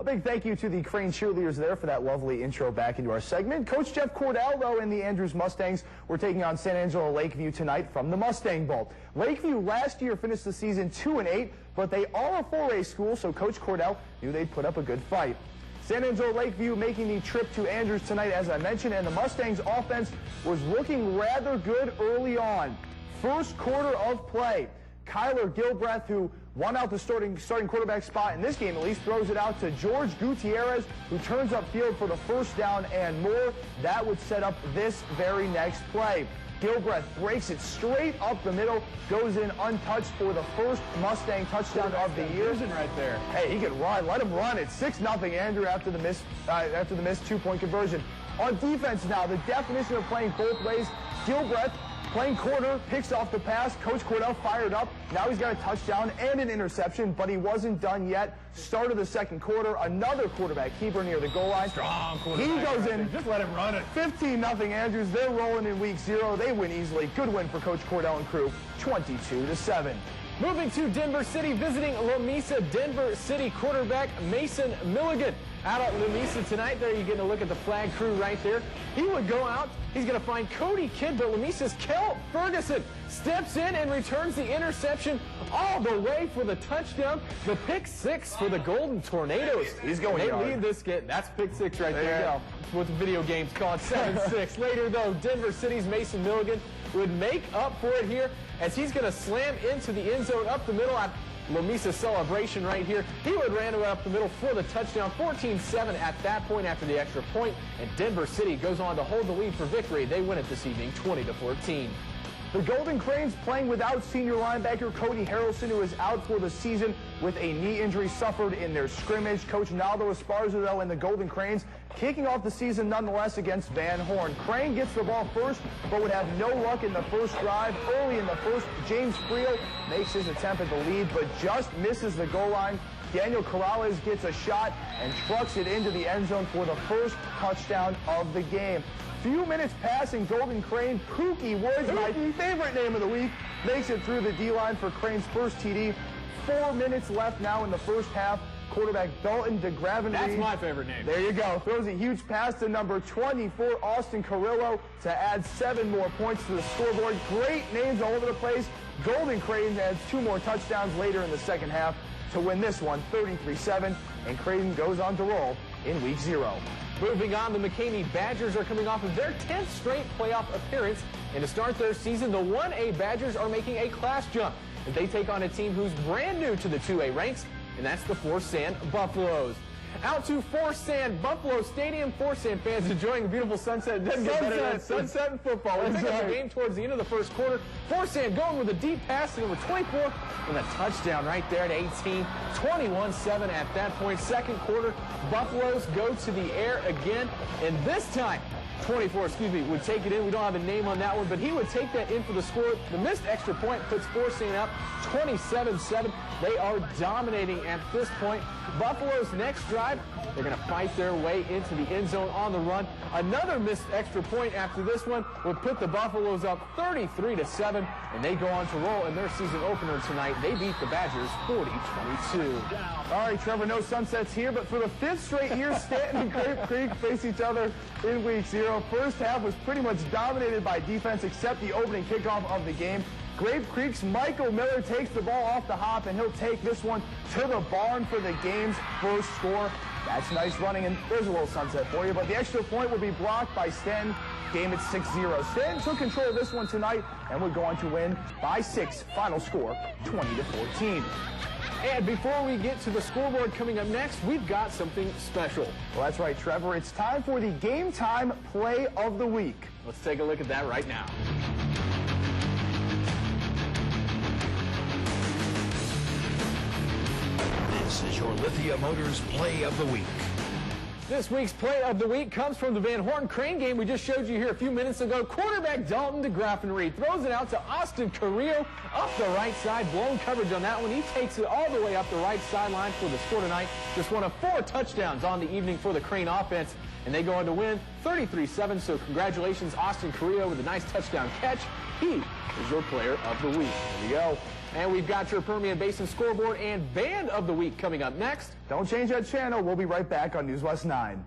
A big thank you to the Crane cheerleaders there for that lovely intro back into our segment. Coach Jeff Cordell, though, and the Andrews Mustangs were taking on San Angelo Lakeview tonight from the Mustang Bowl. Lakeview last year finished the season 2-8, but they are a 4A school, so Coach Cordell knew they'd put up a good fight. San Angelo Lakeview making the trip to Andrews tonight, as I mentioned, and the Mustangs offense was looking rather good early on. First quarter of play, Kyler Gilbreth, who won out the starting quarterback spot in this game, at least throws it out to George Gutierrez, who turns upfield for the first down and more. That would set up this very next play. Gilbreth breaks it straight up the middle, goes in untouched for the first Mustang touchdown of the year. Right there. Hey, he can run. Let him run. It's 6-0 Andrew after the missed 2-point conversion. On defense now, the definition of playing both ways. Gilbreth playing corner, picks off the pass. Coach Cordell fired up. Now he's got a touchdown and an interception, but he wasn't done yet. Start of the second quarter, another quarterback keeper near the goal line. Strong quarterback. He goes in. Just let him run it. 15-0 Andrews. They're rolling in week 0. They win easily. Good win for Coach Cordell and crew, 22-7. Moving to Denver City, visiting Lamesa, Denver City quarterback Mason Milligan. Out at Lamesa tonight, there you're getting a look at the flag crew right there. He would go out, he's going to find Cody Kidd, but Lamesa's Kel Ferguson steps in and returns the interception all the way for the touchdown. The pick 6 for the Golden Tornadoes. He's going They lead this game. That's pick 6 right there. There you go. That's what the video game's called, 7-6. Later, though, Denver City's Mason Milligan would make up for it here as he's going to slam into the end zone up the middle at Lamesa celebration right here. He would ran up the middle for the touchdown, 14-7 at that point after the extra point, and Denver City goes on to hold the lead for victory. They win it this evening, 20-14. The Golden Cranes playing without senior linebacker Cody Harrelson, who is out for the season with a knee injury suffered in their scrimmage. Coach Naldo Esparza, though, and the Golden Cranes kicking off the season nonetheless against Van Horn. Crane gets the ball first, but would have no luck in the first drive. Early in the first, James Friel makes his attempt at the lead, but just misses the goal line. Daniel Corrales gets a shot and trucks it into the end zone for the first touchdown of the game. Few minutes passing, Golden Crane, Pookie Woods, my favorite name of the week, makes it through the D-line for Crane's first TD. 4 minutes left now in the first half. Quarterback Dalton DeGravenry. That's my favorite name. There you go. Throws a huge pass to number 24, Austin Carrillo, to add 7 more points to the scoreboard. Great names all over the place. Golden Crane adds 2 more touchdowns later in the second half to win this one, 33-7, and Crane goes on to roll in week 0. Moving on, the McCamey Badgers are coming off of their 10th straight playoff appearance. And to start their season, the 1A Badgers are making a class jump as they take on a team who's brand new to the 2A ranks, and that's the Forsan Buffaloes. Out to Forsan Buffalo Stadium. Forsan fans enjoying a beautiful sunset. It doesn't get better than sunset and football. We're taking the game towards the end of the first quarter. Forsan going with a deep pass to number 24 and a touchdown right there at 18. 21-7 at that point. Second quarter, Buffaloes go to the air again, and this time 24, would take it in. We don't have a name on that one, but he would take that in for the score. The missed extra point puts Forsan up 27-7. They are dominating at this point. Buffalo's next drive, they're going to fight their way into the end zone on the run. Another missed extra point after this one would put the Buffaloes up 33-7, and they go on to roll in their season opener tonight. They beat the Badgers 40-22. All right, Trevor, no sunsets here, but for the 5th straight year, Stanton and Grape Creek face each other in week 0. First half was pretty much dominated by defense except the opening kickoff of the game. Grape Creek's Michael Miller takes the ball off the hop, and he'll take this one to the barn for the game's first score. That's nice running, and there's a little sunset for you, but the extra point will be blocked by Stanton. Game at 6-0. Stanton took control of this one tonight and would go on to win by 6. Final score, 20-14. And before we get to the scoreboard coming up next, we've got something special. Well, that's right, Trevor. It's time for the Game Time Play of the Week. Let's take a look at that right now. This is your Lithia Motors Play of the Week. This week's Play of the Week comes from the Van Horn Crane game we just showed you here a few minutes ago. Quarterback Dalton DeGravenry throws it out to Austin Carrillo up the right side. Blown coverage on that one. He takes it all the way up the right sideline for the score tonight. Just one of 4 touchdowns on the evening for the Crane offense, and they go on to win 33-7. So congratulations, Austin Carrillo, with a nice touchdown catch. he is your player of the week. There you go. And we've got your Permian Basin scoreboard and band of the week coming up next. Don't change that channel. We'll be right back on News West 9.